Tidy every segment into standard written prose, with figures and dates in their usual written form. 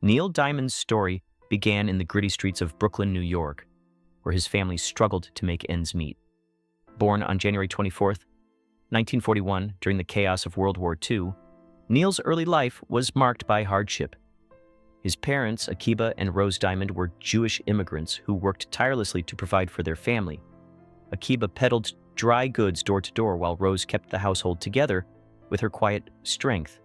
Neil Diamond's story began in the gritty streets of Brooklyn, New York, where his family struggled to make ends meet. Born on January 24th, 1941, during the chaos of World War II, Neil's early life was marked by hardship. His parents, Akiba and Rose Diamond, were Jewish immigrants who worked tirelessly to provide for their family. Akiba peddled dry goods door to door while Rose kept the household together with her quiet strength.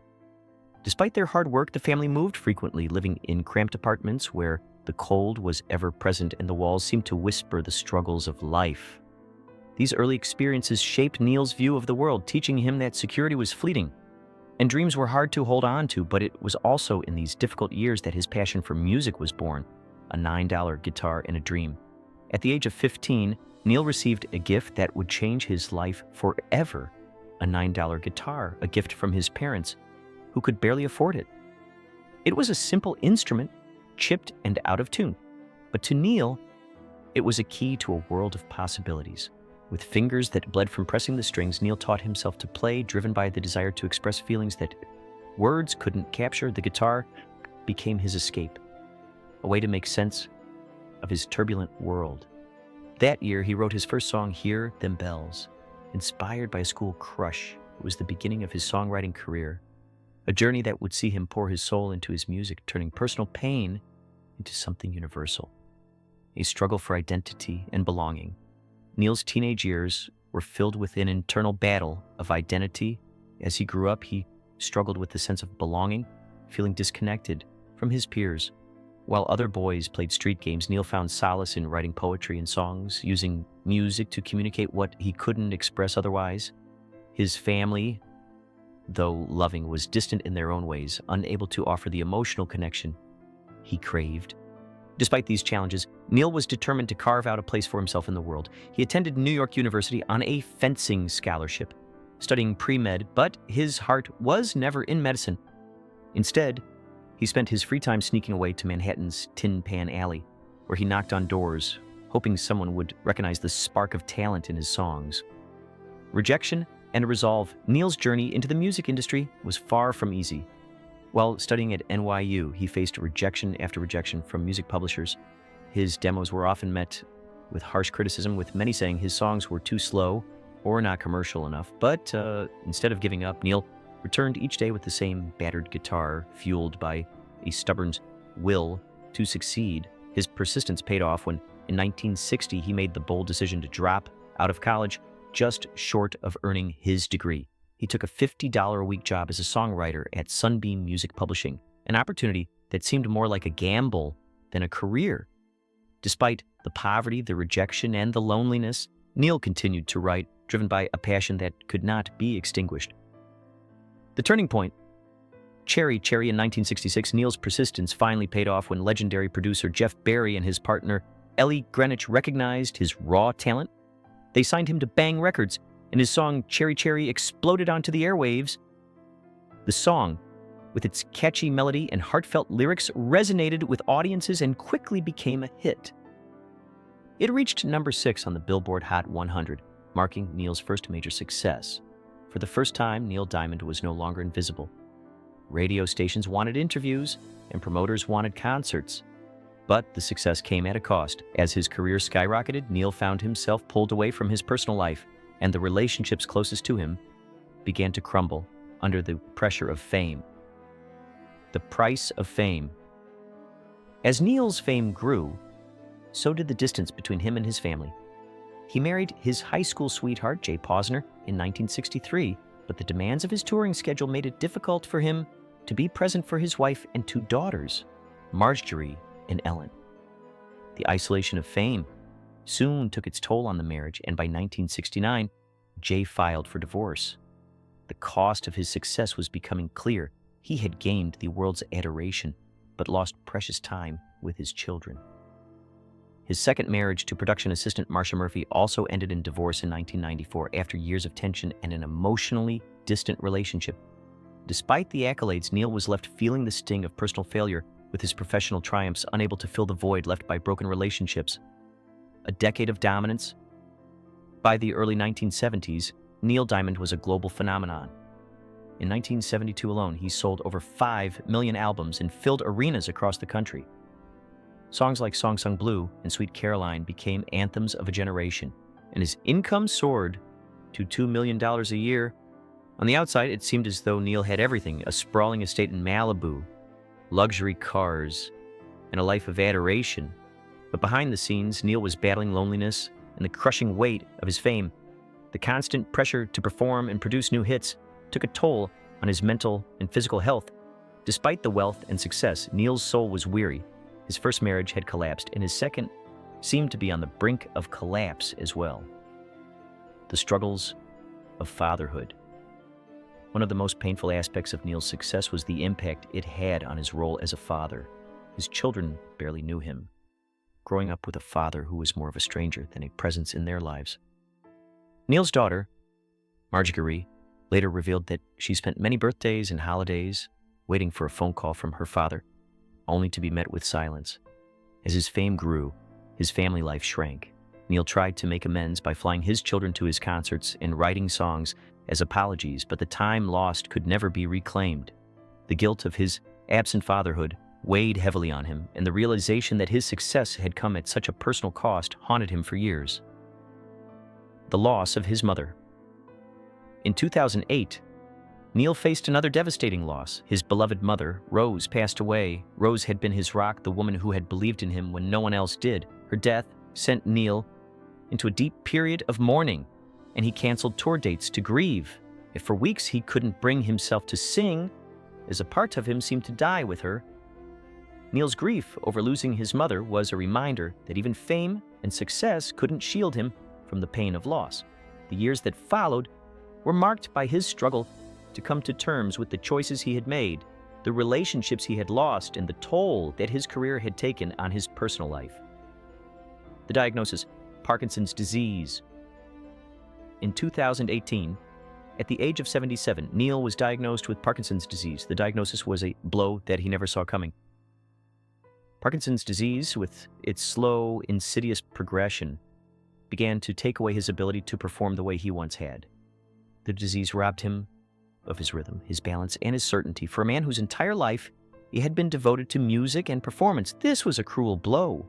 Despite their hard work, the family moved frequently, living in cramped apartments where the cold was ever present and the walls seemed to whisper the struggles of life. These early experiences shaped Neil's view of the world, teaching him that security was fleeting and dreams were hard to hold on to, but it was also in these difficult years that his passion for music was born, a $9 guitar and a dream. At the age of 15, Neil received a gift that would change his life forever, a $9 guitar, a gift from his parents, who could barely afford it. It was a simple instrument, chipped and out of tune, but to Neil, it was a key to a world of possibilities. With fingers that bled from pressing the strings, Neil taught himself to play, driven by the desire to express feelings that words couldn't capture. The guitar became his escape, a way to make sense of his turbulent world. That year, he wrote his first song, Hear Them Bells. Inspired by a school crush, it was the beginning of his songwriting career, a journey that would see him pour his soul into his music, turning personal pain into something universal, a struggle for identity and belonging. Neil's teenage years were filled with an internal battle of identity. As he grew up, he struggled with the sense of belonging, feeling disconnected from his peers. While other boys played street games, Neil found solace in writing poetry and songs, using music to communicate what he couldn't express otherwise. His family, though loving, was distant in their own ways, unable to offer the emotional connection he craved. Despite these challenges, Neil was determined to carve out a place for himself in the world. He attended New York University on a fencing scholarship, studying pre-med, but his heart was never in medicine. Instead, he spent his free time sneaking away to Manhattan's Tin Pan Alley, where he knocked on doors, hoping someone would recognize the spark of talent in his songs. Rejection and resolve, Neil's journey into the music industry was far from easy. While studying at NYU, he faced rejection after rejection from music publishers. His demos were often met with harsh criticism, with many saying his songs were too slow or not commercial enough. But instead of giving up, Neil returned each day with the same battered guitar, fueled by a stubborn will to succeed. His persistence paid off when, in 1960, he made the bold decision to drop out of college, just short of earning his degree. He took a $50 a week job as a songwriter at Sunbeam Music Publishing, an opportunity that seemed more like a gamble than a career. Despite the poverty, the rejection, and the loneliness, Neil continued to write, driven by a passion that could not be extinguished. The turning point, Cherry in 1966, Neil's persistence finally paid off when legendary producer Jeff Barry and his partner Ellie Greenwich recognized his raw talent. They signed him to Bang Records, and his song Cherry exploded onto the airwaves. The song, with its catchy melody and heartfelt lyrics, resonated with audiences and quickly became a hit. It reached number 6 on the Billboard Hot 100, marking Neil's first major success. For the first time, Neil Diamond was no longer invisible. Radio stations wanted interviews, and promoters wanted concerts. But the success came at a cost. As his career skyrocketed, Neil found himself pulled away from his personal life, and the relationships closest to him began to crumble under the pressure of fame. The price of fame. As Neil's fame grew, so did the distance between him and his family. He married his high school sweetheart, Jay Posner, in 1963, but the demands of his touring schedule made it difficult for him to be present for his wife and 2 daughters, Marjorie and Ellen. The isolation of fame soon took its toll on the marriage, and by 1969, Jay filed for divorce. The cost of his success was becoming clear. He had gained the world's adoration, but lost precious time with his children. His second marriage to production assistant Marcia Murphy also ended in divorce in 1994 after years of tension and an emotionally distant relationship. Despite the accolades, Neil was left feeling the sting of personal failure, with his professional triumphs unable to fill the void left by broken relationships. A decade of dominance. By the early 1970s, Neil Diamond was a global phenomenon. In 1972 alone, he sold over 5 million albums and filled arenas across the country. Songs like Song Sung Blue and Sweet Caroline became anthems of a generation, and his income soared to $2 million a year. On the outside, it seemed as though Neil had everything: a sprawling estate in Malibu, luxury cars, and a life of adoration. But behind the scenes, Neil was battling loneliness and the crushing weight of his fame. The constant pressure to perform and produce new hits took a toll on his mental and physical health. Despite the wealth and success, Neil's soul was weary. His first marriage had collapsed, and his second seemed to be on the brink of collapse as well. The struggles of fatherhood. One of the most painful aspects of Neil's success was the impact it had on his role as a father. His children barely knew him, growing up with a father who was more of a stranger than a presence in their lives. Neil's daughter, Marjorie, later revealed that she spent many birthdays and holidays waiting for a phone call from her father, only to be met with silence. As his fame grew, his family life shrank. Neil tried to make amends by flying his children to his concerts and writing songs as apologies, but the time lost could never be reclaimed. The guilt of his absent fatherhood weighed heavily on him, and the realization that his success had come at such a personal cost haunted him for years. The loss of his mother. In 2008, Neil faced another devastating loss. His beloved mother, Rose, passed away. Rose had been his rock, the woman who had believed in him when no one else did. Her death sent Neil into a deep period of mourning, and he canceled tour dates to grieve. If for weeks he couldn't bring himself to sing, as a part of him seemed to die with her. Neil's grief over losing his mother was a reminder that even fame and success couldn't shield him from the pain of loss. The years that followed were marked by his struggle to come to terms with the choices he had made, the relationships he had lost, and the toll that his career had taken on his personal life. The diagnosis: Parkinson's disease. In 2018, at the age of 77, Neil was diagnosed with Parkinson's disease. The diagnosis was a blow that he never saw coming. Parkinson's disease, with its slow, insidious progression, began to take away his ability to perform the way he once had. The disease robbed him of his rhythm, his balance, and his certainty. For a man whose entire life he had been devoted to music and performance, this was a cruel blow.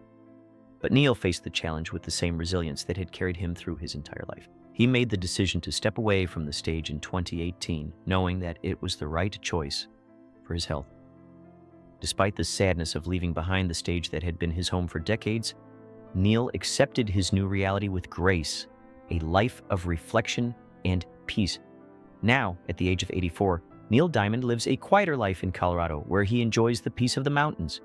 But Neil faced the challenge with the same resilience that had carried him through his entire life. He made the decision to step away from the stage in 2018, knowing that it was the right choice for his health. Despite the sadness of leaving behind the stage that had been his home for decades, Neil accepted his new reality with grace, a life of reflection and peace. Now, at the age of 84, Neil Diamond lives a quieter life in Colorado, where he enjoys the peace of the mountains.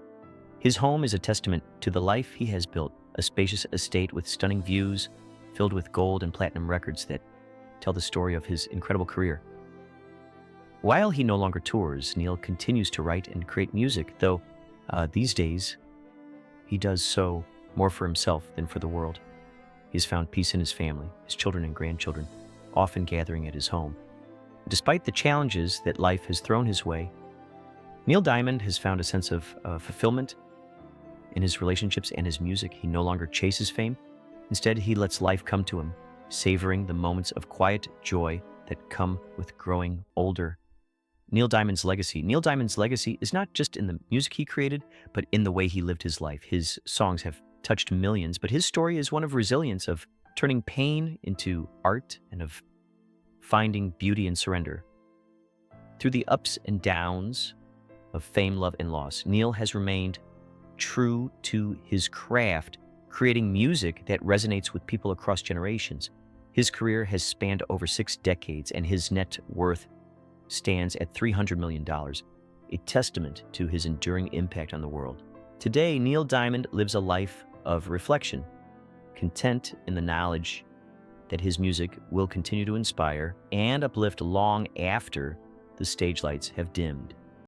His home is a testament to the life he has built, a spacious estate with stunning views, filled with gold and platinum records that tell the story of his incredible career. While he no longer tours, Neil continues to write and create music, though these days he does so more for himself than for the world. He has found peace in his family, his children and grandchildren, often gathering at his home. Despite the challenges that life has thrown his way, Neil Diamond has found a sense of fulfillment in his relationships and his music. He no longer chases fame. Instead, he lets life come to him, savoring the moments of quiet joy that come with growing older. Neil Diamond's legacy. Neil Diamond's legacy is not just in the music he created, but in the way he lived his life. His songs have touched millions, but his story is one of resilience, of turning pain into art, and of finding beauty and surrender. Through the ups and downs of fame, love, and loss, Neil has remained true to his craft, creating music that resonates with people across generations. His career has spanned over 6 decades, and his net worth stands at $300 million, a testament to his enduring impact on the world. Today, Neil Diamond lives a life of reflection, content in the knowledge that his music will continue to inspire and uplift long after the stage lights have dimmed.